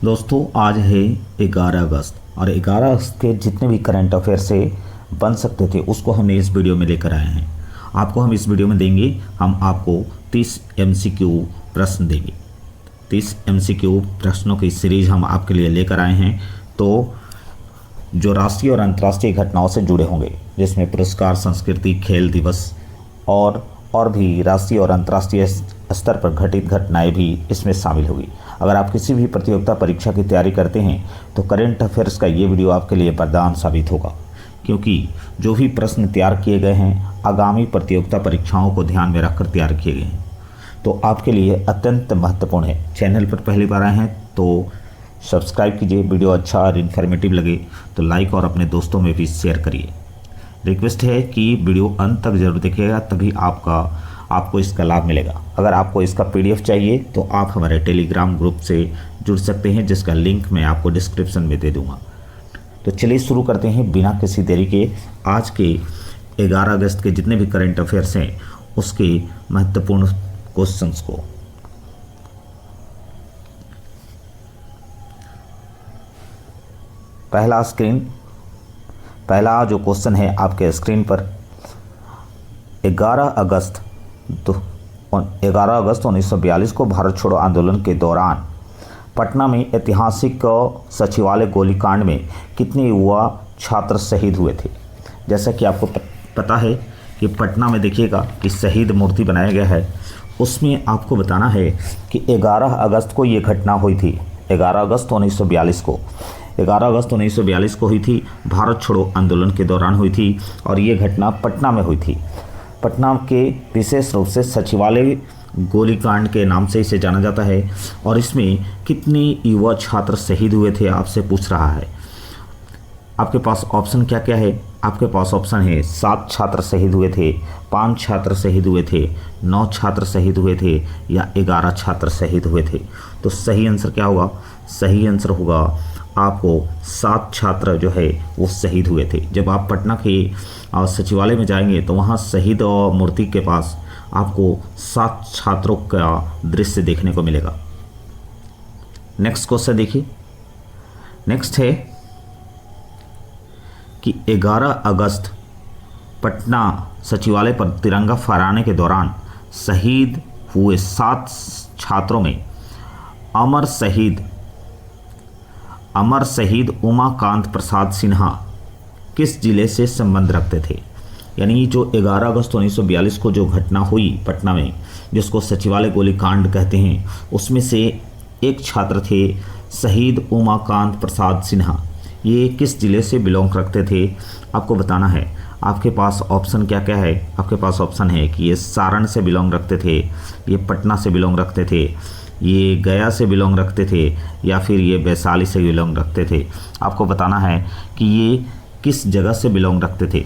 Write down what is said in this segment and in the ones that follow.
दोस्तों आज है 11 अगस्त और 11 अगस्त के जितने भी करंट अफेयर से बन सकते थे उसको हमने इस वीडियो में लेकर आए हैं। आपको हम इस वीडियो में देंगे, हम आपको 30 MCQ प्रश्न देंगे। 30 MCQ प्रश्नों की सीरीज हम आपके लिए लेकर आए हैं, तो जो राष्ट्रीय और अंतर्राष्ट्रीय घटनाओं से जुड़े होंगे, जिसमें पुरस्कार, संस्कृति, खेल दिवस और भी राष्ट्रीय और अंतर्राष्ट्रीय स्तर पर घटित घटनाएं भी इसमें शामिल होगी। अगर आप किसी भी प्रतियोगिता परीक्षा की तैयारी करते हैं तो करंट अफेयर्स का ये वीडियो आपके लिए वरदान साबित होगा, क्योंकि जो भी प्रश्न तैयार किए गए हैं आगामी प्रतियोगिता परीक्षाओं को ध्यान में रखकर तैयार किए गए हैं, तो आपके लिए अत्यंत महत्वपूर्ण है। चैनल पर पहली बार आए हैं तो सब्सक्राइब कीजिए। वीडियो अच्छा और इन्फॉर्मेटिव लगे तो लाइक और अपने दोस्तों में भी शेयर करिए। रिक्वेस्ट है कि वीडियो अंत तक जरूर देखिएगा, तभी आपको इसका लाभ मिलेगा। अगर आपको इसका PDF चाहिए तो आप हमारे टेलीग्राम ग्रुप से जुड़ सकते हैं, जिसका लिंक मैं आपको डिस्क्रिप्शन में दे दूंगा। तो चलिए शुरू करते हैं बिना किसी देरी के आज के 11 अगस्त के जितने भी करंट अफेयर्स हैं उसके महत्वपूर्ण क्वेश्चंस को। पहला जो क्वेश्चन है आपके स्क्रीन पर, 11 अगस्त 1942 को भारत छोड़ो आंदोलन के दौरान पटना में ऐतिहासिक सचिवालय गोलीकांड में कितने युवा छात्र शहीद हुए थे। जैसा कि आपको पता है कि पटना में देखिएगा कि शहीद मूर्ति बनाया गया है, उसमें आपको बताना है कि 11 अगस्त को ये घटना हुई थी। 11 अगस्त 1942 को हुई थी, भारत छोड़ो आंदोलन के दौरान हुई थी और ये घटना पटना में हुई थी। पटना के विशेष रूप से सचिवालय गोलीकांड के नाम से इसे जाना जाता है। और इसमें कितने युवा छात्र शहीद हुए थे आपसे पूछ रहा है। आपके पास ऑप्शन क्या क्या है? आपके पास ऑप्शन है 7 छात्र शहीद हुए थे, 5 छात्र शहीद हुए थे, 9 छात्र शहीद हुए थे या 11 छात्र शहीद हुए थे। तो सही आंसर क्या होगा? सही आंसर होगा आपको 7 छात्र जो है वो शहीद हुए थे। जब आप पटना के सचिवालय में जाएंगे तो वहाँ शहीद मूर्ति के पास आपको 7 छात्रों का दृश्य देखने को मिलेगा। नेक्स्ट क्वेश्चन देखिए। नेक्स्ट है कि 11 अगस्त पटना सचिवालय पर तिरंगा फहराने के दौरान शहीद हुए 7 छात्रों में अमर शहीद उमाकांत प्रसाद सिन्हा किस जिले से संबंध रखते थे। यानी जो 11 अगस्त 1942 को जो घटना हुई पटना में, जिसको सचिवालय गोलीकांड कहते हैं, उसमें से एक छात्र थे शहीद उमाकांत प्रसाद सिन्हा। ये किस जिले से बिलोंग रखते थे आपको बताना है। आपके पास ऑप्शन क्या क्या है? आपके पास ऑप्शन है कि ये सारण से बिलोंग रखते थे, ये पटना से बिलोंग रखते थे, ये गया से बिलोंग रखते थे या फिर ये वैशाली से बिलोंग रखते थे। आपको बताना है कि ये किस जगह से बिलोंग रखते थे।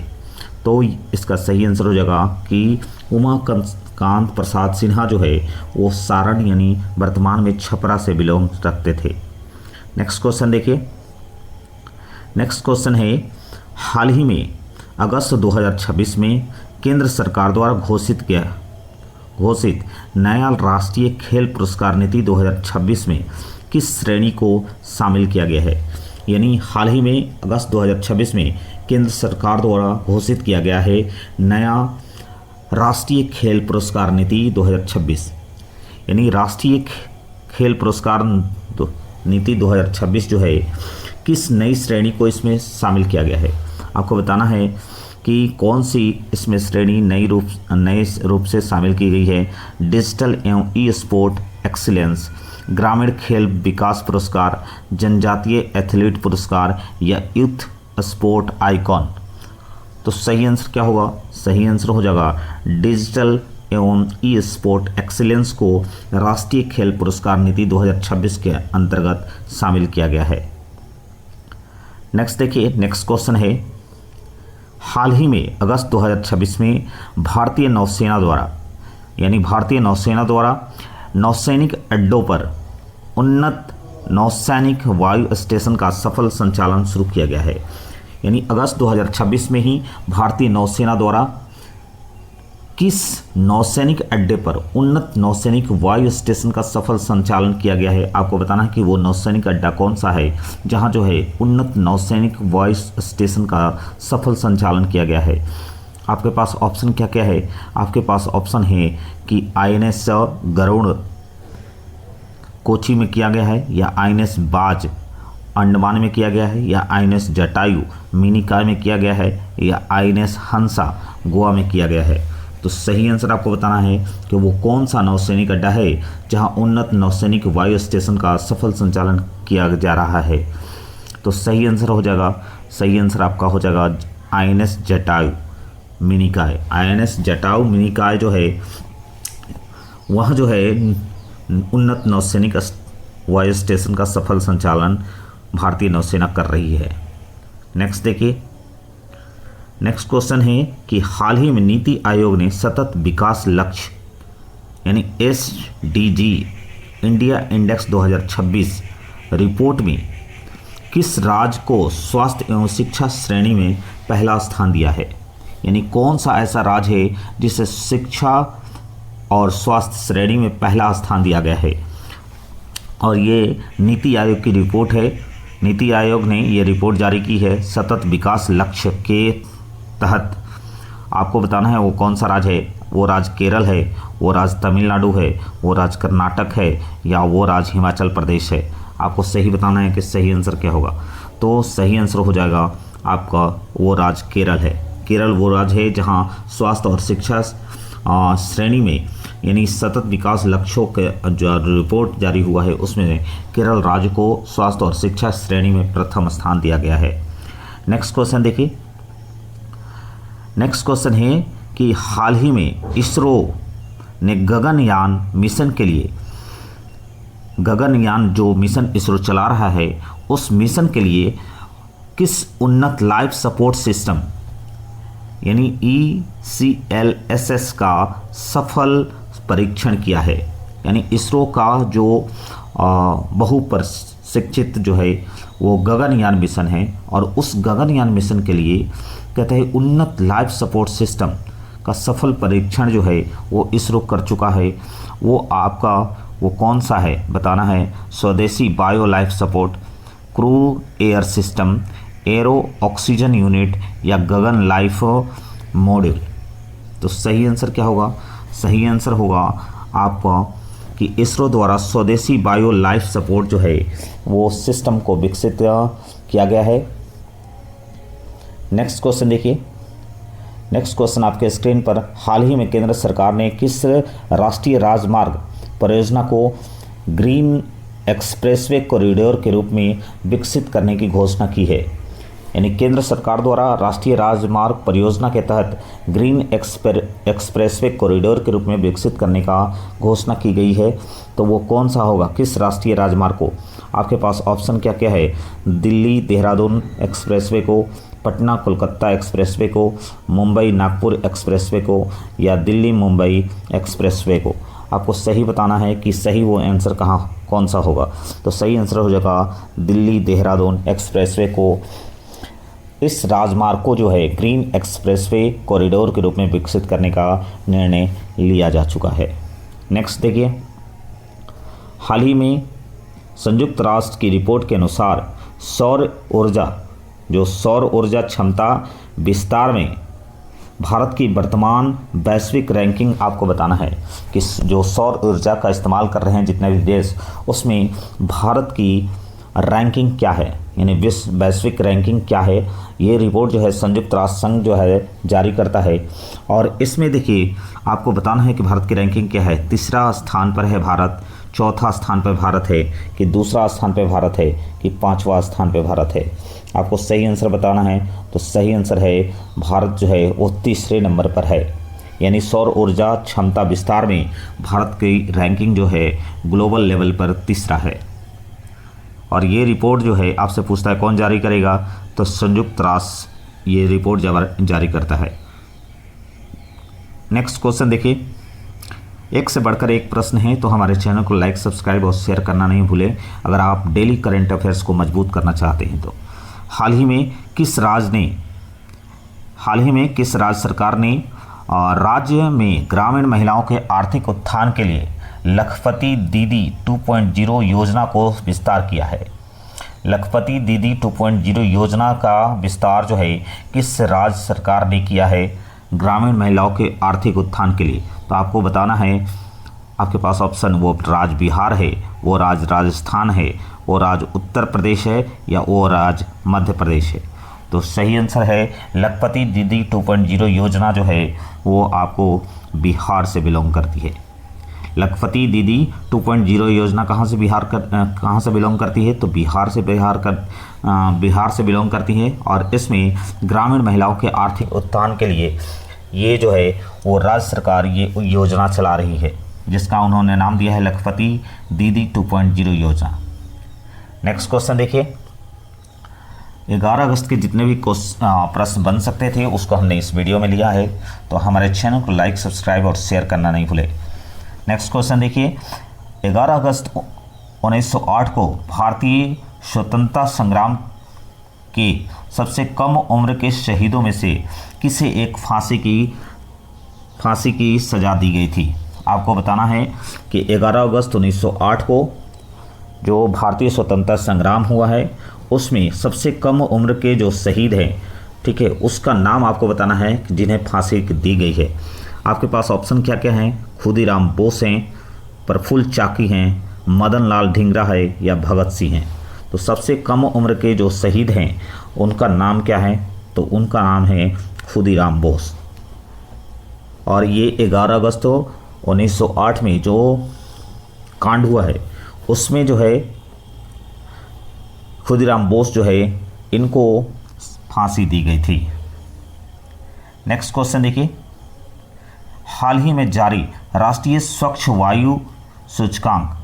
तो इसका सही आंसर हो जाएगा कि उमाकांत प्रसाद सिन्हा जो है वो सारण यानी वर्तमान में छपरा से बिलोंग रखते थे। नेक्स्ट क्वेश्चन देखिए। नेक्स्ट क्वेश्चन है, हाल ही में अगस्त 2026 में केंद्र सरकार द्वारा घोषित नया राष्ट्रीय खेल पुरस्कार नीति 2026 में किस श्रेणी को शामिल किया गया है। यानी हाल ही में अगस्त 2026 में केंद्र सरकार द्वारा घोषित किया गया है नया राष्ट्रीय खेल पुरस्कार नीति 2026। यानी राष्ट्रीय खेल पुरस्कार नीति 2026 जो है किस नई श्रेणी को इसमें शामिल किया गया है। आपको बताना है कि कौन सी इसमें श्रेणी नए रूप से शामिल की गई है। डिजिटल एवं ई स्पोर्ट एक्सीलेंस, ग्रामीण खेल विकास पुरस्कार, जनजातीय एथलीट पुरस्कार या यूथ स्पोर्ट आइकॉन। तो सही आंसर क्या होगा? सही आंसर हो जाएगा डिजिटल एवं ई स्पोर्ट एक्सीलेंस को राष्ट्रीय खेल पुरस्कार नीति 2026 के अंतर्गत शामिल किया गया है। नेक्स्ट देखिए। नेक्स्ट क्वेश्चन है, हाल ही में अगस्त 2026 में भारतीय नौसेना द्वारा नौसैनिक अड्डों पर उन्नत नौसैनिक वायु स्टेशन का सफल संचालन शुरू किया गया है। यानी अगस्त 2026 में ही भारतीय नौसेना द्वारा किस नौसैनिक अड्डे पर उन्नत नौसैनिक वायु स्टेशन का सफल संचालन किया गया है। आपको बताना है कि वो नौसैनिक अड्डा कौन सा है जहां जो है उन्नत नौसैनिक वायु स्टेशन का सफल संचालन किया गया है। आपके पास ऑप्शन क्या क्या है, आपके पास ऑप्शन है कि INS गरुड़ कोची में किया गया है, या INS बाज अंडमान में किया गया है, या INS जटायु मिनिकॉय में किया गया है, या INS हंसा गोवा में किया गया है। तो सही आंसर आपको बताना है कि वो कौन सा नौसैनिक अड्डा है जहां उन्नत नौसैनिक वायु स्टेशन का सफल संचालन किया जा रहा है। तो सही आंसर हो जाएगा, सही आंसर आपका हो जाएगा INS जटायु मिनिकॉय। INS जटायु मिनिकॉय जो है वह जो है उन्नत नौसैनिक वायु स्टेशन का सफल संचालन भारतीय नौसेना कर रही है। नेक्स्ट देखिए, नेक्स्ट क्वेश्चन है कि हाल ही में नीति आयोग ने सतत विकास लक्ष्य यानी SDG इंडिया इंडेक्स 2026 रिपोर्ट में किस राज्य को स्वास्थ्य एवं शिक्षा श्रेणी में पहला स्थान दिया है। यानी कौन सा ऐसा राज्य है जिसे शिक्षा और स्वास्थ्य श्रेणी में पहला स्थान दिया गया है। और ये नीति आयोग की रिपोर्ट है। नीति आयोग ने ये रिपोर्ट जारी की है सतत विकास लक्ष्य के तहत। आपको बताना है वो कौन सा राज्य है। वो राज्य केरल है, वो राज्य तमिलनाडु है, वो राज्य कर्नाटक है, या वो राज्य हिमाचल प्रदेश है। आपको सही बताना है कि सही आंसर क्या होगा। तो सही आंसर हो जाएगा आपका वो राज्य केरल है। केरल वो राज्य है जहां स्वास्थ्य और शिक्षा श्रेणी में यानी सतत विकास लक्ष्यों के जो रिपोर्ट जारी हुआ है उसमें केरल राज्य को स्वास्थ्य और शिक्षा श्रेणी में प्रथम स्थान दिया गया है। नेक्स्ट क्वेश्चन देखिए, नेक्स्ट क्वेश्चन है कि हाल ही में इसरो ने गगनयान मिशन के लिए, गगनयान जो मिशन इसरो चला रहा है उस मिशन के लिए किस उन्नत लाइफ सपोर्ट सिस्टम यानी ECLSS का सफल परीक्षण किया है। यानी इसरो का जो बहुप्रशिक्षित जो है वो गगनयान मिशन है और उस गगनयान मिशन के लिए कहते हैं उन्नत लाइफ सपोर्ट सिस्टम का सफल परीक्षण जो है वो इसरो कर चुका है। वो आपका वो कौन सा है बताना है। स्वदेशी bio life support, crew air system, arrow oxygen unit, या गगन लाइफ मॉड्यूल। तो सही आंसर क्या होगा। सही आंसर होगा आपका कि इसरो द्वारा स्वदेशी बायो लाइफ सपोर्ट जो है वो सिस्टम को विकसित किया गया है। नेक्स्ट क्वेश्चन देखिए, नेक्स्ट क्वेश्चन आपके स्क्रीन पर, हाल ही में केंद्र सरकार ने किस राष्ट्रीय राजमार्ग परियोजना को ग्रीन एक्सप्रेसवे कॉरिडोर के रूप में विकसित करने की घोषणा की है। यानी केंद्र सरकार द्वारा राष्ट्रीय राजमार्ग परियोजना के तहत ग्रीन एक्सप्रेसवे कॉरिडोर के रूप में विकसित करने का घोषणा की गई है। तो वो कौन सा होगा, किस राष्ट्रीय राजमार्ग को। आपके पास ऑप्शन क्या क्या है। दिल्ली देहरादून एक्सप्रेसवे को, पटना कोलकाता एक्सप्रेसवे को, मुंबई नागपुर एक्सप्रेसवे को, या दिल्ली मुंबई एक्सप्रेसवे को। आपको सही बताना है कि सही वो आंसर कहाँ कौन सा होगा। तो सही आंसर हो जाएगा दिल्ली देहरादून एक्सप्रेसवे को। इस राजमार्ग को जो है ग्रीन एक्सप्रेसवे कॉरिडोर के रूप में विकसित करने का निर्णय लिया जा चुका है। नेक्स्ट देखिए, हाल ही में संयुक्त राष्ट्र की रिपोर्ट के अनुसार सौर ऊर्जा क्षमता विस्तार में भारत की वर्तमान वैश्विक रैंकिंग आपको बताना है कि जो सौर ऊर्जा का इस्तेमाल कर रहे हैं जितने भी देश, उसमें भारत की रैंकिंग क्या है, यानी विश्व वैश्विक रैंकिंग क्या है। ये रिपोर्ट जो है संयुक्त राष्ट्र संघ जो है जारी करता है। और इसमें देखिए आपको बताना है कि भारत की रैंकिंग क्या है। तीसरा स्थान पर है भारत, चौथा स्थान पर भारत है, कि दूसरा स्थान पर भारत है, कि पांचवा स्थान पर भारत है। आपको सही आंसर बताना है। तो सही आंसर है भारत जो है वो तीसरे नंबर पर है। यानी सौर ऊर्जा क्षमता विस्तार में भारत की रैंकिंग जो है ग्लोबल लेवल पर तीसरा है। और ये रिपोर्ट जो है आपसे पूछता है कौन जारी करेगा, तो संयुक्त राष्ट्र ये रिपोर्ट जारी करता है। नेक्स्ट क्वेश्चन देखिए, एक से बढ़कर एक प्रश्न है, तो हमारे चैनल को लाइक सब्सक्राइब और शेयर करना नहीं भूलें अगर आप डेली करंट अफेयर्स को मजबूत करना चाहते हैं। तो हाल ही में किस राज्य सरकार ने राज्य में ग्रामीण महिलाओं के आर्थिक उत्थान के लिए लखपति दीदी 2.0 योजना को विस्तार किया है। लखपति दीदी 2.0 योजना का विस्तार जो है किस राज्य सरकार ने किया है ग्रामीण महिलाओं के आर्थिक उत्थान के लिए? तो आपको बताना है, आपके पास ऑप्शन वो राज्य बिहार है, वो राज्य राजस्थान है, वो राज्य उत्तर प्रदेश है, या वो राज्य मध्य प्रदेश है। तो सही आंसर है लखपति दीदी 2.0 योजना जो है वो आपको बिहार से बिलोंग करती है। लखपति दीदी 2.0 योजना कहाँ से बिलोंग करती है? तो बिहार से बिलोंग करती है। और इसमें ग्रामीण महिलाओं के आर्थिक उत्थान के लिए ये जो है वो राज्य सरकार ये योजना चला रही है, जिसका उन्होंने नाम दिया है लखपति दीदी 2.0 योजना। नेक्स्ट क्वेश्चन देखिए, 11 अगस्त के जितने भी प्रश्न बन सकते थे उसको हमने इस वीडियो में लिया है, तो हमारे चैनल को लाइक, सब्सक्राइब और शेयर करना नहीं भूले। नेक्स्ट क्वेश्चन देखिए, 11 अगस्त 1908 को भारतीय स्वतंत्रता संग्राम के सबसे कम उम्र के शहीदों में से किसे एक फांसी की सज़ा दी गई थी? आपको बताना है कि 11 अगस्त 1908 को जो भारतीय स्वतंत्रता संग्राम हुआ है उसमें सबसे कम उम्र के जो शहीद हैं, ठीक है, उसका नाम आपको बताना है जिन्हें फांसी दी गई है। आपके पास ऑप्शन क्या क्या हैं? खुदीराम बोस हैं, प्रफुल्ल चाकी हैं, मदन लाल ढींगरा है, या भगत सिंह हैं। तो सबसे कम उम्र के जो शहीद हैं उनका नाम क्या है? तो उनका नाम है खुदीराम बोस। और ये 11 अगस्त 1908 में जो कांड हुआ है उसमें जो है खुदीराम बोस जो है इनको फांसी दी गई थी। नेक्स्ट क्वेश्चन देखिए, हाल ही में जारी राष्ट्रीय स्वच्छ वायु सूचकांक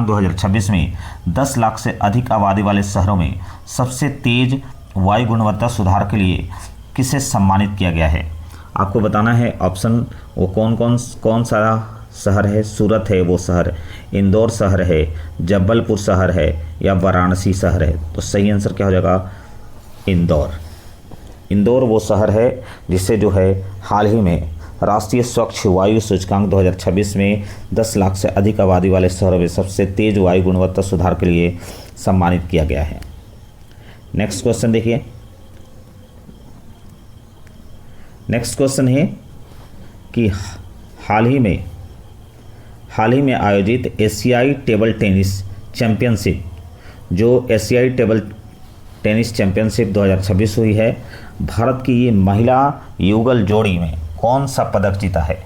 2026 में 10 लाख से अधिक आबादी वाले शहरों में सबसे तेज वायु गुणवत्ता सुधार के लिए किसे सम्मानित किया गया है? आपको बताना है ऑप्शन वो कौन सा शहर है। सूरत है वो शहर, इंदौर शहर है, जबलपुर शहर है, या वाराणसी शहर है। तो सही आंसर क्या हो जाएगा? इंदौर वो शहर है जिससे जो है हाल ही में राष्ट्रीय स्वच्छ वायु सूचकांक 2026 में 10 लाख से अधिक आबादी वाले शहरों में सबसे तेज वायु गुणवत्ता सुधार के लिए सम्मानित किया गया है। नेक्स्ट क्वेश्चन देखिए, नेक्स्ट क्वेश्चन है कि हाल ही में आयोजित एशियाई टेबल टेनिस चैंपियनशिप, जो एशियाई टेबल टेनिस चैंपियनशिप 2026 हुई है, भारत की ये महिला युगल जोड़ी में कौन सा पदक जीता है?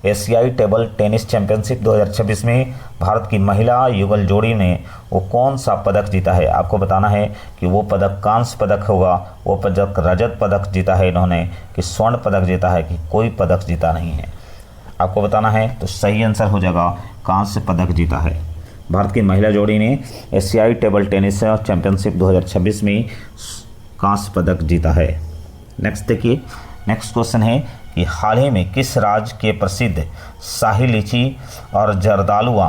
एशियाई टेबल टेनिस चैंपियनशिप 2026 में भारत की महिला युगल जोड़ी ने वो कौन सा पदक जीता है? आपको बताना है कि वो पदक कांस्य पदक होगा, वो पदक रजत पदक जीता है इन्होंने, कि स्वर्ण पदक जीता है, कि कोई पदक जीता नहीं है। आपको बताना है, तो सही आंसर हो जाएगा कांस्य पदक जीता है। भारत की महिला जोड़ी ने एशियाई टेबल टेनिस चैंपियनशिप 2026 में कांस्य पदक जीता है। नेक्स्ट देखिए, नेक्स्ट क्वेश्चन है कि हाल ही में किस राज्य के प्रसिद्ध शाही लीची और जर्दालू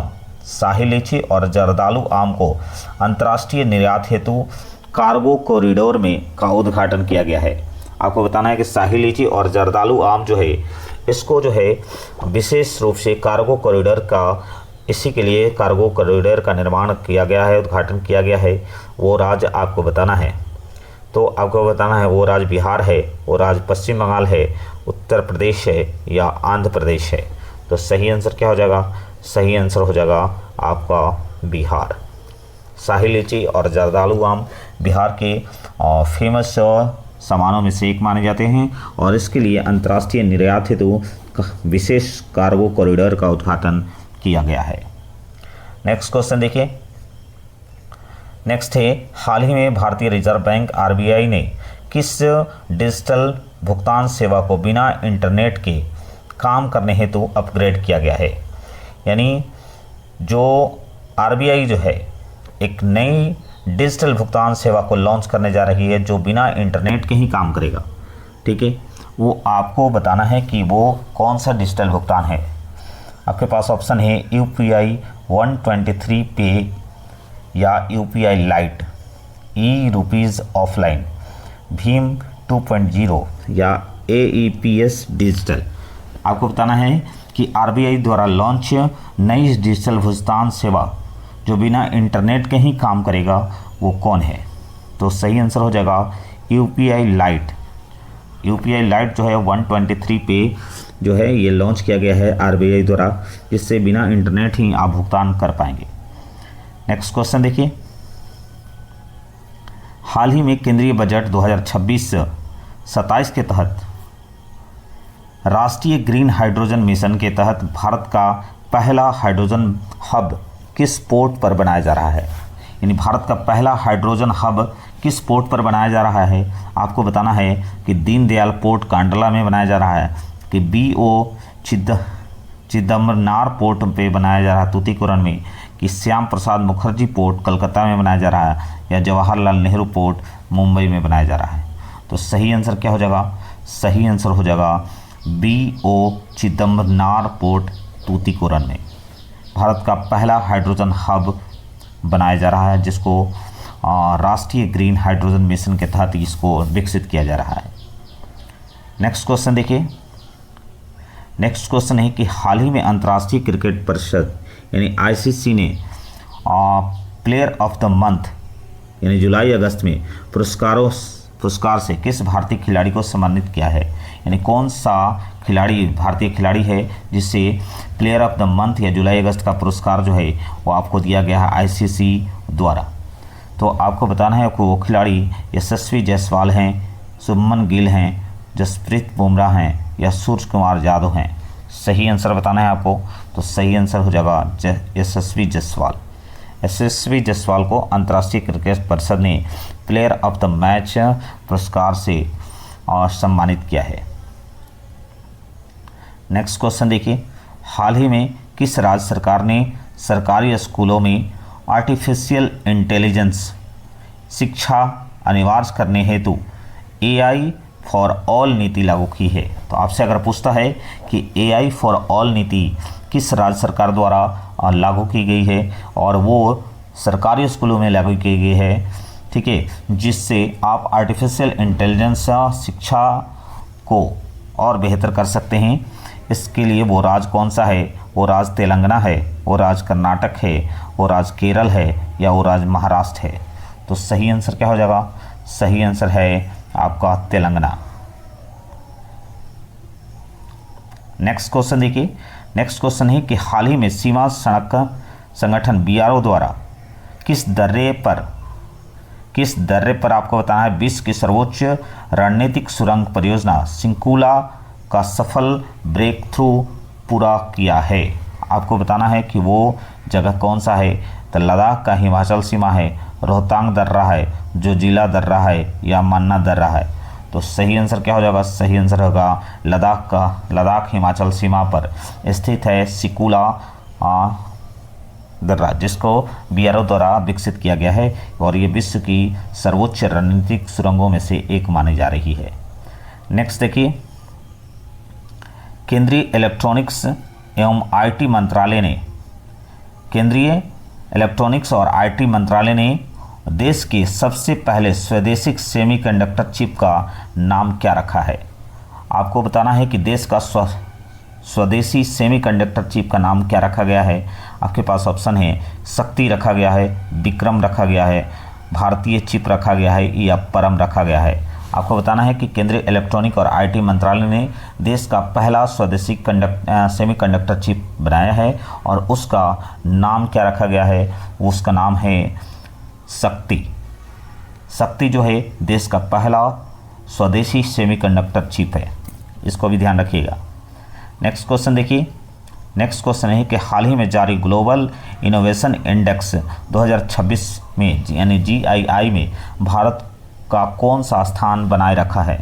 आम को अंतर्राष्ट्रीय निर्यात हेतु कार्गो कॉरिडोर में का उद्घाटन किया गया है? आपको बताना है कि शाही लीची और जर्दालू आम जो है इसको जो है विशेष रूप से कार्गो कॉरिडोर का, इसी के लिए कार्गो कॉरिडोर का निर्माण किया गया है, उद्घाटन किया गया है। वो राज्य आपको बताना है, तो आपको बताना है वो राज्य बिहार है, वो राज्य पश्चिम बंगाल है, उत्तर प्रदेश है, या आंध्र प्रदेश है। तो सही आंसर क्या हो जाएगा? सही आंसर हो जाएगा आपका बिहार। शाही लीची और जर्दालू आम बिहार के फेमस सामानों में से एक माने जाते हैं, और इसके लिए अंतर्राष्ट्रीय निर्यात हेतु विशेष कार्गो कॉरिडोर का उद्घाटन किया गया है। नेक्स्ट क्वेश्चन देखिए, नेक्स्ट है हाल ही में भारतीय रिजर्व बैंक आरबीआई ने किस डिजिटल भुगतान सेवा को बिना इंटरनेट के काम करने हेतु अपग्रेड किया गया है? यानी जो आरबीआई जो है एक नई डिजिटल भुगतान सेवा को लॉन्च करने जा रही है जो बिना इंटरनेट के ही काम करेगा, ठीक है। वो आपको बताना है कि वो कौन सा डिजिटल भुगतान है। आपके पास ऑप्शन है UPI 123 पे या UPI लाइट, ई रुपीज़ ऑफलाइन, भीम 2.0 या AEPS डिजिटल। आपको बताना है कि RBI द्वारा लॉन्च नई डिजिटल भुगतान सेवा जो बिना इंटरनेट के ही काम करेगा वो कौन है? तो सही आंसर हो जाएगा UPI लाइट। UPI लाइट जो है 123 पे जो है ये लॉन्च किया गया है RBI द्वारा, जिससे बिना इंटरनेट ही आप भुगतान कर पाएंगे। नेक्स्ट क्वेश्चन देखिए, हाल ही में केंद्रीय बजट 2026-27 के तहत राष्ट्रीय ग्रीन हाइड्रोजन मिशन के तहत भारत का पहला हाइड्रोजन हब किस पोर्ट पर बनाया जा रहा है? यानी भारत का पहला हाइड्रोजन हब किस पोर्ट पर बनाया जा रहा है? आपको बताना है कि दीनदयाल पोर्ट कांडला में बनाया जा रहा है, कि BO चिदम्बरनार पोर्ट पे बनाया जा रहा है तूतीकोरन में, कि श्याम प्रसाद मुखर्जी पोर्ट कलकत्ता में बनाया जा रहा है, या जवाहरलाल नेहरू पोर्ट मुंबई में बनाया जा रहा है? तो सही आंसर क्या हो जाएगा? सही आंसर हो जाएगा BO चिदम्बरनार पोर्ट तूतीकोरन में। भारत का पहला हाइड्रोजन हब बनाया जा रहा है, जिसको राष्ट्रीय ग्रीन हाइड्रोजन मिशन के तहत इसको विकसित किया जा रहा है। नेक्स्ट क्वेश्चन देखिए, नेक्स्ट क्वेश्चन है कि हाल ही में अंतर्राष्ट्रीय क्रिकेट परिषद यानी ICC ने प्लेयर ऑफ द मंथ यानी जुलाई अगस्त में पुरस्कार से किस भारतीय खिलाड़ी को सम्मानित किया है? यानी कौन सा खिलाड़ी भारतीय खिलाड़ी है जिससे प्लेयर ऑफ द मंथ या जुलाई अगस्त का पुरस्कार जो है वो आपको दिया गया है ICC द्वारा? तो आपको बताना है कि वो खिलाड़ी यशस्वी जायसवाल हैं, शुभमन गिल हैं, जसप्रीत बुमराह हैं, या सूर्य कुमार यादव हैं? सही आंसर बताना है आपको। तो सही आंसर हो जाएगा यशस्वी जायसवाल। यशस्वी जायसवाल को अंतर्राष्ट्रीय क्रिकेट परिषद ने प्लेयर ऑफ द मैच पुरस्कार से सम्मानित किया है। नेक्स्ट क्वेश्चन देखिए, हाल ही में किस राज्य सरकार ने सरकारी स्कूलों में आर्टिफिशियल इंटेलिजेंस शिक्षा अनिवार्य करने हेतु AI फॉर ऑल नीति लागू की है? तो आपसे अगर पूछता है कि AI फॉर ऑल नीति किस राज्य सरकार द्वारा लागू की गई है और वो सरकारी स्कूलों में लागू की गई है, ठीक है, जिससे आप आर्टिफिशियल इंटेलिजेंस शिक्षा को और बेहतर कर सकते हैं, इसके लिए वो राज्य कौन सा है? वो राज्य तेलंगाना है, वो राज्य कर्नाटक है, वो राज्य केरल है, या वो राज्य महाराष्ट्र है? तो सही आंसर क्या हो जाएगा? सही आंसर है आपका तेलंगाना। नेक्स्ट क्वेश्चन देखिए, नेक्स्ट क्वेश्चन है कि हाल ही में सीमा सड़क संगठन BRO द्वारा किस दर्रे पर आपको बताना है विश्व की सर्वोच्च रणनीतिक सुरंग परियोजना सिंकुला का सफल ब्रेक थ्रू पूरा किया है? आपको बताना है कि वो जगह कौन सा है? तो लद्दाख का हिमाचल सीमा है, रोहतांग दर्रा है, जोजिला दर्रा है, या मन्ना दर्रा है? तो सही आंसर क्या हो जाएगा? सही आंसर होगा लद्दाख हिमाचल सीमा पर स्थित है सिकुला दर्रा, जिसको BRO द्वारा विकसित किया गया है और ये विश्व की सर्वोच्च रणनीतिक सुरंगों में से एक मानी जा रही है। नेक्स्ट देखिए, केंद्रीय इलेक्ट्रॉनिक्स और IT मंत्रालय ने देश के सबसे पहले स्वदेशी सेमीकंडक्टर चिप का नाम क्या रखा है? आपको बताना है कि देश का स्वदेशी सेमीकंडक्टर चिप का नाम क्या रखा गया है। आपके पास ऑप्शन है शक्ति रखा गया है, विक्रम रखा गया है, भारतीय चिप रखा गया है, या परम रखा गया है। आपको बताना है कि केंद्रीय इलेक्ट्रॉनिक और IT मंत्रालय ने देश का पहला स्वदेशी सेमीकंडक्टर चिप बनाया है और उसका नाम क्या रखा गया है? उसका नाम है शक्ति। शक्ति जो है देश का पहला स्वदेशी सेमीकंडक्टर चिप है, इसको भी ध्यान रखिएगा। नेक्स्ट क्वेश्चन देखिए, नेक्स्ट क्वेश्चन है कि हाल ही में जारी ग्लोबल इनोवेशन इंडेक्स 2026 में यानी GII में भारत का कौन सा स्थान बनाए रखा है?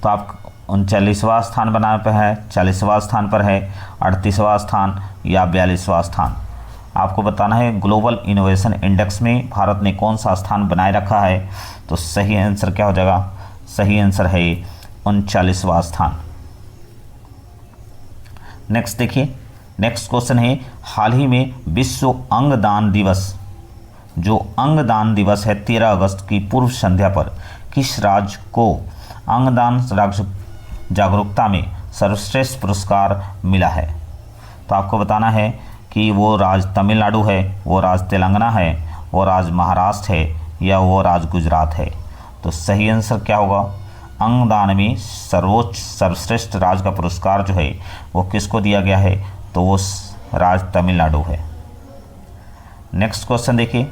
तो आप 39वां स्थान बनाए पर है, 40वां स्थान पर है, 38वां स्थान, या 42वां स्थान? आपको बताना है ग्लोबल इनोवेशन इंडेक्स में भारत ने कौन सा स्थान बनाए रखा है। तो सही आंसर क्या हो जाएगा? सही आंसर है 39वां स्थान। नेक्स्ट देखिए, नेक्स्ट क्वेश्चन है हाल ही में विश्व अंगदान दिवस, जो अंगदान दिवस है 13 अगस्त की पूर्व संध्या पर किस राज्य को अंगदान जागरूकता में सर्वश्रेष्ठ पुरस्कार मिला है? तो आपको बताना है कि वो राज्य तमिलनाडु है, वो राज्य तेलंगाना है, वो राज्य महाराष्ट्र है या वो राज्य गुजरात है। तो सही आंसर क्या होगा? अंगदान में सर्वश्रेष्ठ राज्य का पुरस्कार जो है वो किसको दिया गया है? तो वो राज्य तमिलनाडु है। नेक्स्ट क्वेश्चन देखिए।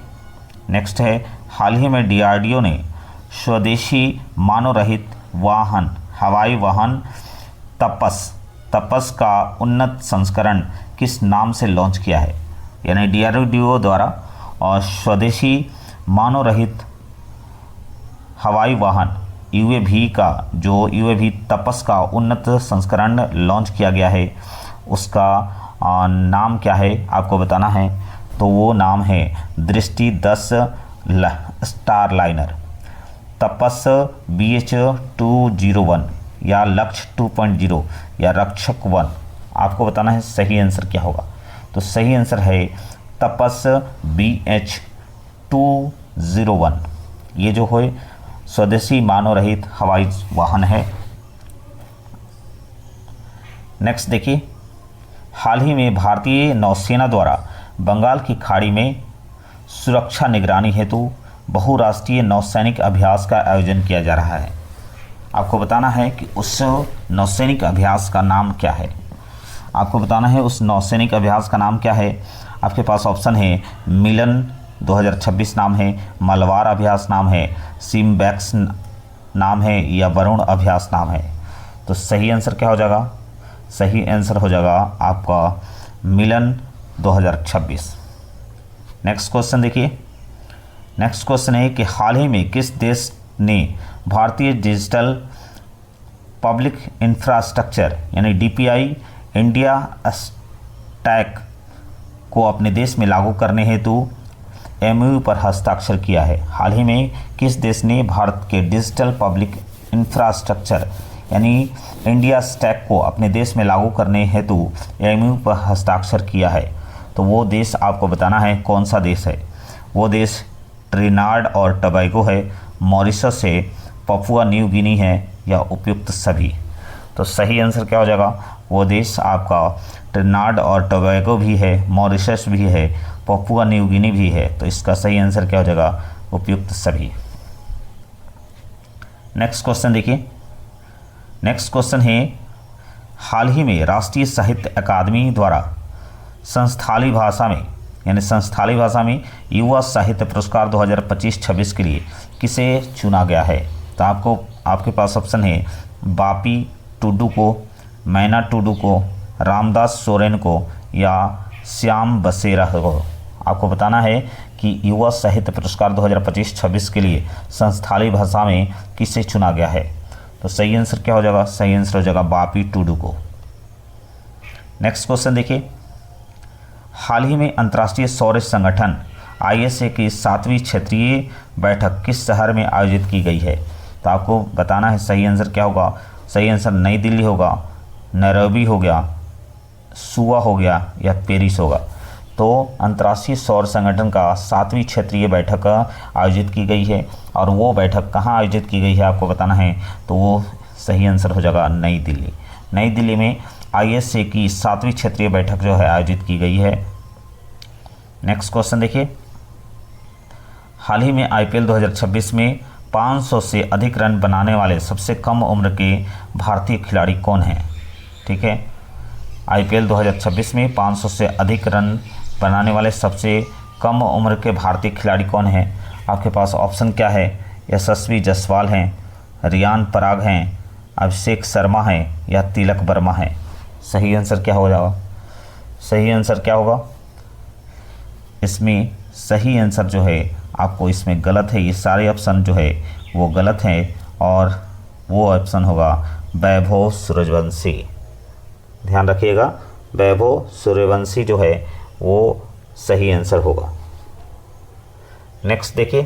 नेक्स्ट है, हाल ही में DRDO ने स्वदेशी मानव रहित वाहन हवाई वाहन तपस का उन्नत संस्करण किस नाम से लॉन्च किया है? यानी DRDO द्वारा और स्वदेशी मानव रहित हवाई वाहन UAV का जो UAV तपस का उन्नत संस्करण लॉन्च किया गया है, उसका नाम क्या है आपको बताना है। तो वो नाम है दृष्टि 10 स्टारलाइनर, तपस BH201 या लक्ष्य 2.0 या रक्षक 1। आपको बताना है सही आंसर क्या होगा। तो सही आंसर है तपस BH201। ये जो है स्वदेशी मानव रहित हवाई वाहन है। नेक्स्ट देखिए, हाल ही में भारतीय नौसेना द्वारा बंगाल की खाड़ी में सुरक्षा निगरानी हेतु बहुराष्ट्रीय नौसैनिक अभ्यास का आयोजन किया जा रहा है। आपको बताना है कि उस नौसैनिक अभ्यास का नाम क्या है। आपको बताना है उस नौसैनिक अभ्यास का नाम क्या है। आपके पास ऑप्शन है मिलन 2026 नाम है, मलबार अभ्यास नाम है, सिम्बैक्स नाम है या वरुण अभ्यास नाम है। तो सही आंसर क्या हो जाएगा? सही आंसर हो जाएगा आपका मिलन 2026। नेक्स्ट क्वेश्चन देखिए। नेक्स्ट क्वेश्चन है कि हाल ही में किस देश ने भारतीय डिजिटल पब्लिक इंफ्रास्ट्रक्चर यानी DPI इंडिया स्टैक को अपने देश में लागू करने हेतु MOU पर हस्ताक्षर किया है? हाल ही में किस देश ने भारत के डिजिटल पब्लिक इंफ्रास्ट्रक्चर यानी इंडिया स्टैक को अपने देश में लागू करने हेतु MOU पर हस्ताक्षर किया है? तो वो देश आपको बताना है कौन सा देश है। वो देश ट्रिनिडाद और टोबैगो है, मॉरिशस है, पपुआ न्यू गिनी है या उपयुक्त सभी। तो सही आंसर क्या हो जाएगा? वो देश आपका ट्रिनिडाद और टोबैगो भी है, मॉरिशस भी है, पपुआ न्यू गिनी भी है। तो इसका सही आंसर क्या हो जाएगा? उपयुक्त सभी। नेक्स्ट क्वेश्चन देखिए। नेक्स्ट क्वेश्चन है, हाल ही में राष्ट्रीय साहित्य अकादमी द्वारा संस्थाली भाषा में युवा साहित्य पुरस्कार 2025-26 के लिए किसे चुना गया है? तो आपके पास ऑप्शन है बापी टुडू को, मैना टुडू को, रामदास सोरेन को या श्याम बसेरा को। आपको बताना है कि युवा साहित्य पुरस्कार 2025-26 के लिए संस्थाली भाषा में किसे चुना गया है? तो सही आंसर क्या हो जाएगा? सही आंसर हो जाएगा बापी टुडू को। नेक्स्ट क्वेश्चन देखिए। हाल ही में अंतर्राष्ट्रीय सौर संगठन ISA की 7वीं क्षेत्रीय बैठक किस शहर में आयोजित की गई है? तो आपको बताना है सही आंसर क्या होगा। सही आंसर नई दिल्ली होगा, नैरोबी हो गया, सुआ हो गया या पेरिस होगा। तो अंतर्राष्ट्रीय सौर संगठन का 7वीं क्षेत्रीय बैठक आयोजित की गई है और वो बैठक कहाँ आयोजित की गई है आपको बताना है। तो वो सही आंसर हो जाएगा नई दिल्ली। नई दिल्ली में ISA की 7वीं क्षेत्रीय बैठक जो है आयोजित की गई है। नेक्स्ट क्वेश्चन देखिए। हाल ही में IPL 2026 में 500 से अधिक रन बनाने वाले सबसे कम उम्र के भारतीय खिलाड़ी कौन हैं? ठीक है, IPL 2026 में 500 से अधिक रन बनाने वाले सबसे कम उम्र के भारतीय खिलाड़ी कौन हैं? आपके पास ऑप्शन क्या है? यशस्वी जायसवाल हैं, रियान पराग हैं, अभिषेक शर्मा हैं या तिलक वर्मा हैं। सही आंसर क्या हो जाएगा? सही आंसर क्या होगा? इसमें सही आंसर जो है आपको इसमें गलत है। ये सारे ऑप्शन जो है वो गलत हैं और वो ऑप्शन होगा वैभव सूर्यवंशी। ध्यान रखिएगा, वैभव सूर्यवंशी जो है वो सही आंसर होगा। नेक्स्ट देखिए।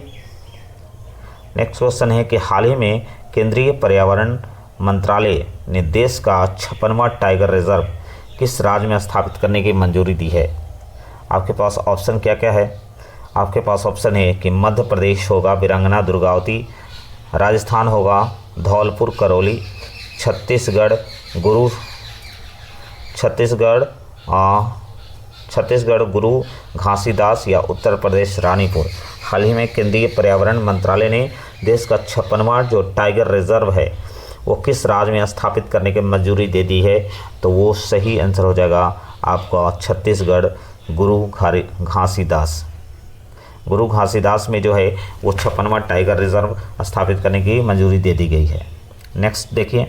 नेक्स्ट क्वेश्चन है कि हाल ही में केंद्रीय पर्यावरण मंत्रालय ने देश का 56वां टाइगर रिजर्व किस राज्य में स्थापित करने की मंजूरी दी है? आपके पास ऑप्शन क्या क्या है? आपके पास ऑप्शन है कि मध्य प्रदेश होगा, वीरांगना दुर्गावती, राजस्थान होगा धौलपुर करौली, छत्तीसगढ़ गुरु घासीदास या उत्तर प्रदेश रानीपुर। हाल ही में केंद्रीय पर्यावरण मंत्रालय ने देश का 56वां जो टाइगर रिजर्व है वो किस राज्य में स्थापित करने की मंजूरी दे दी है, तो वो सही आंसर हो जाएगा आपका छत्तीसगढ़ गुरु घासीदास में जो है वो 56वां टाइगर रिजर्व स्थापित करने की मंजूरी दे दी गई है। नेक्स्ट देखिए,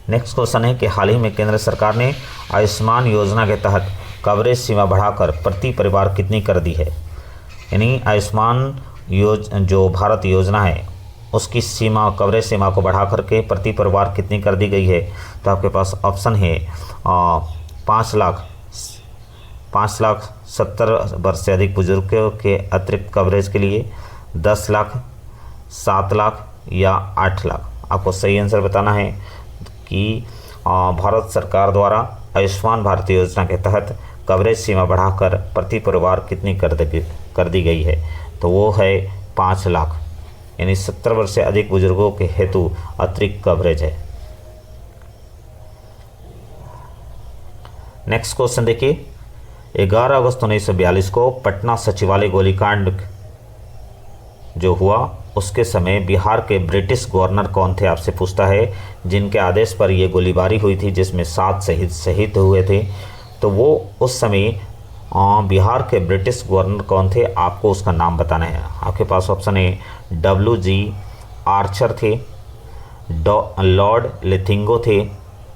नेक्स्ट क्वेश्चन है कि हाल ही में केंद्र सरकार ने आयुष्मान योजना के तहत कवरेज सीमा बढ़ाकर प्रति परिवार कितनी कर दी है। यानी आयुष्मान जो भारत योजना है उसकी सीमा, कवरेज सीमा को बढ़ा करके प्रति परिवार कितनी कर दी गई है, तो आपके पास ऑप्शन है 5,70 वर्ष से अधिक बुजुर्गों के अतिरिक्त कवरेज के लिए 10 लाख, 7 लाख या 8 लाख। आपको सही आंसर बताना है कि भारत सरकार द्वारा आयुष्मान भारत योजना के तहत कवरेज सीमा बढ़ाकर प्रति परिवार कितनी कर दी गई है, तो वो है 5 लाख, यानी 70 वर्ष से अधिक बुजुर्गों के हेतु अतिरिक्त कवरेज है। नेक्स्ट क्वेश्चन देखिए, 11 अगस्त 1942 को पटना सचिवालय गोलीकांड जो हुआ उसके समय बिहार के ब्रिटिश गवर्नर कौन थे, आपसे पूछता है, जिनके आदेश पर ये गोलीबारी हुई थी जिसमें 7 शहीद हुए थे। तो वो उस समय बिहार के ब्रिटिश गवर्नर कौन थे, आपको उसका नाम बताना है। आपके पास ऑप्शन है WG आर्चर थे, लॉर्ड लिथिंगो थे,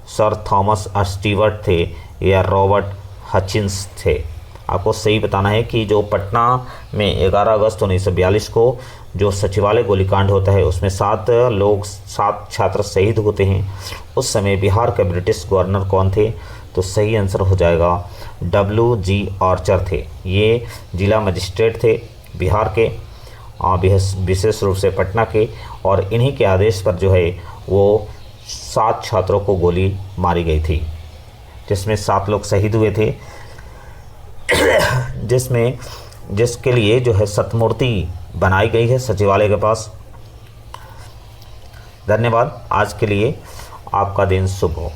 सर थॉमस स्टीवर्ट थे या रॉबर्ट हचिंस थे। आपको सही बताना है कि जो पटना में 11 अगस्त 1942 को जो सचिवालय गोलीकांड होता है उसमें 7 छात्र शहीद होते हैं, उस समय बिहार के ब्रिटिश गवर्नर कौन थे, तो सही आंसर हो जाएगा WG आर्चर थे। ये जिला मजिस्ट्रेट थे बिहार के, विशेष रूप से पटना के, और इन्हीं के आदेश पर जो है वो 7 छात्रों को गोली मारी गई थी, जिसमें 7 लोग शहीद हुए थे, जिसके लिए जो है सतमूर्ति बनाई गई है सचिवालय के पास। धन्यवाद। आज के लिए आपका दिन शुभ हो।